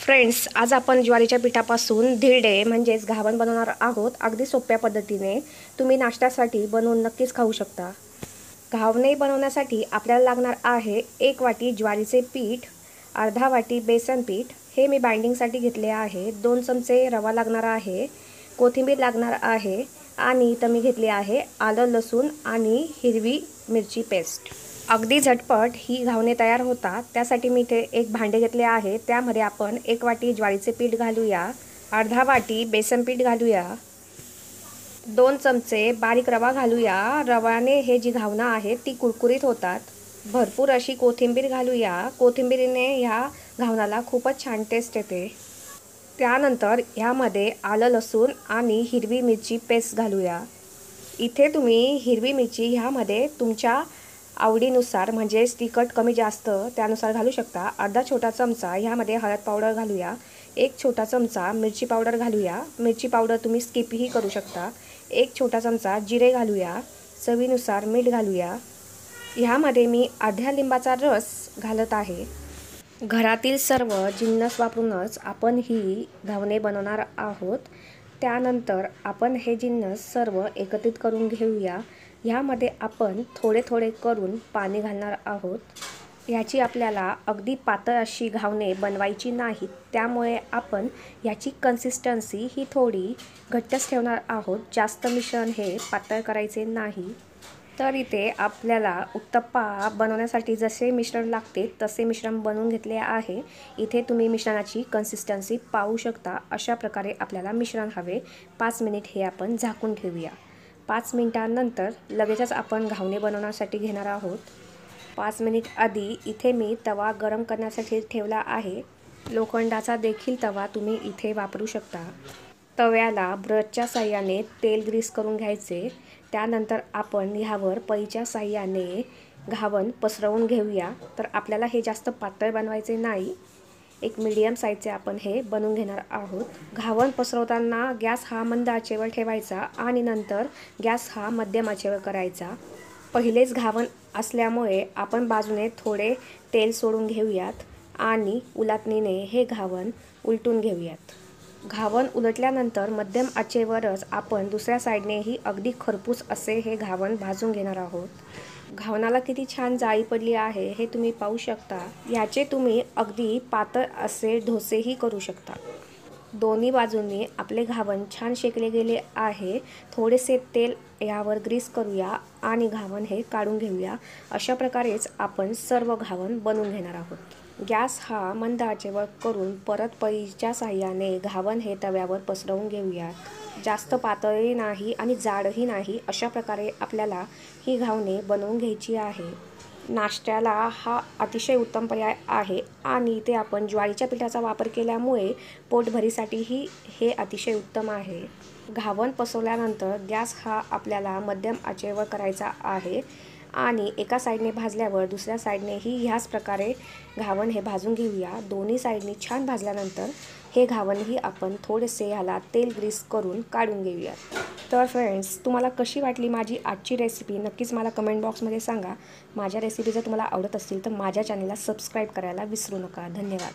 Friends, आज आपण ज्वारीच्या पिठापासून धिरडे म्हणजेच घावण बनवणार आहोत। अगदी सोप्या पद्धतीने तुम्ही नाश्त्यासाठी बनवून नक्कीच खाऊ शकता। घावणे बनवण्यासाठी आपल्याला लागणार आहे 1 वाटी ज्वारीचे पीठ, अर्धा वाटी बेसन पीठ, हे मी बाइंडिंगसाठी घेतले आहे। 2 चमचे रवा लागणार आहे, कोथिंबीर लागणार आहे आणि इथं मी घेतली आहे आलं लसूण आणि हिरवी मिरची पेस्ट। अगदी झटपट ही घावणे तयार होतात। त्यासाठी मी इथे एक भांडे घेतले आहे, त्यामध्ये आपण 1 वाटी ज्वारीचे पीठ घालूया, अर्धा वाटी बेसन पीठ घालूया, 2 चमचे बारीक रवा घालूया। रव्याने हे जी घावणं आहे ती कुरकुरीत होतात। भरपूर अशी कोथिंबीर घालूया, कोथिंबीरीने ह्या घावणाला खूपच छान टेस्ट येते। त्यानंतर ह्यामध्ये आलं लसूण आणि हिरवी मिरची पेस्ट घालूया। इथे तुम्ही हिरवी मिरची ह्यामध्ये तुमच्या आवडीनुसार म्हणजे तिखट कमी जास्त त्यानुसार घालू शकता। अर्धा छोटा चमचा ह्यामध्ये हळद पावडर घालूया, 1 छोटा चमचा मिरची पावडर घालूया, मिरची पावडर तुम्ही स्किपही करू शकता। 1 छोटा चमचा जिरे घालूया, चवीनुसार मीठ घालूया। ह्यामध्ये मी अर्ध्या लिंबाचा रस घालत आहे। घरातील सर्व जिन्नस वापरूनच आपण ही घावणे बनवणार आहोत। त्यानंतर आपण हे जिन्नस सर्व एकत्रित करून घेऊया। ह्यामध्ये आपण थोडे थोडे करून पाणी घालणार आहोत। याची आपल्याला अगदी पातळ अशी घावणे बनवायची नाहीत, त्यामुळे आपण याची कन्सिस्टन्सी ही थोडी घट्टच ठेवणार आहोत। जास्त मिश्रण हे पातळ करायचे नाही। तर इथे आपल्याला उत्तप्पा बनवण्यासाठी जसे मिश्रण लागते तसे मिश्रण बनवून घेतले आहे। इथे तुम्ही मिश्रणाची कन्सिस्टन्सी पाहू शकता। अशा प्रकारे आपल्याला मिश्रण हवे। 5 मिनिट हे आपण झाकून ठेवूया। 5 मिनिटांनंतर लगेचच आपण घावणे बनवण्यासाठी घेणार आहोत। 5 मिनिट आधी इथे मी तवा गरम करण्यासाठी ठेवला आहे। लोखंडाचा देखील तवा तुम्ही इथे वापरू शकता। तव्याला ब्रशच्या साहाय्याने तेल ग्रीस करून घ्यायचे। त्यानंतर आपण ह्यावर पळीच्या साहाय्याने घावण पसरवून घेऊया। तर आपल्याला हे जास्त पातळ बनवायचे नाही, एक मीडियम साईजचे आपण हे बनवून घेणार आहोत। घावण पसरवताना गॅस हा मंद आचेवर ठेवायचा आणि नंतर गॅस हा मध्यम आचेवर करायचा। पहिलेच घावण असल्यामुळे आपण बाजूने थोडे तेल सोडून घेऊयात आणि उलटणीने हे घावण उलटून घेऊयात। घावण उलटल्यानंतर मध्यम आचेवरच आपण दुसऱ्या साईडनेही अगदी खरपूस असे हे घावण भाजून घेणार आहोत। घावणाला किती छान जाळी पडली आहे हे तुम्ही पाहू शकता। याचे तुम्ही अगदी पातळ असे डोसेही करू शकता। दोन्ही बाजूंनी आपले घावण छान शेकले गेले आहे। थोडेसे तेल यावर ग्रीस करूया आणि घावण हे काढून घेऊया। अशा प्रकारेच आपण सर्व घावण बनवून घेणार आहोत। गॅस हा मंद आचेवर करून परत पळीच्या साहाय्याने घावण हे तव्यावर पसरवून घेऊया। जास्त पातळही नाही आणि जाडही नाही, अशा प्रकारे आपल्याला ही घावणे बनवून घ्यायची आहे। नाश्त्याला हा अतिशय उत्तम पर्याय आहे आणि इथे आपण ज्वारीच्या पिठाचा वापर केल्यामुळे पोटभरीसाठीही हे अतिशय उत्तम आहे। घावण पसरवल्यानंतर गॅस हा आपल्याला मध्यम आचेवर करायचा आहे आणि एका साईडने भाजल्यावर दुसऱ्या साईडनेही ह्याच प्रकारे घावण हे भाजून घेऊया। दोन्ही साईडने छान भाजल्यानंतर हे घावणही आपण थोडेसे ह्याला तेल ग्रीस करून काढून घेऊया। तर फ्रेंड्स, तुम्हाला कशी वाटली माझी आजची रेसिपी नक्कीच मला कमेंट बॉक्समध्ये सांगा। माझ्या रेसिपी जर तुम्हाला आवडत असतील तर माझ्या चॅनलला सबस्क्राईब करायला विसरू नका। धन्यवाद।